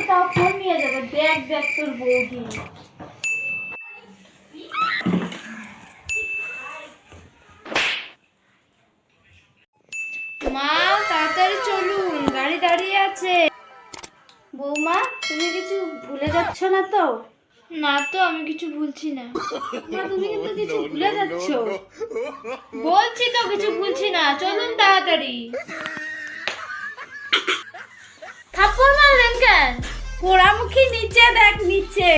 তাও ফোন নিয়ে যাবে, দেখ দেখ তোর বৌদি। মা তাড়াতাড়ি চলুন, গাড়ি দাঁড়িয়ে আছে। বৌমা তুমি কিছু ভুলে যাচ্ছ না তো? না তো, আমি কিছু ভুলছি না। মা তুমি কিন্তু কিছু ভুলে যাচ্ছ। বলছি তো কিছু ভুলছি না, চলুন তাড়াতাড়ি। থাপ্পড় মারলেন কেন? পোড়ামুখী নিচে দেখ, নিচে।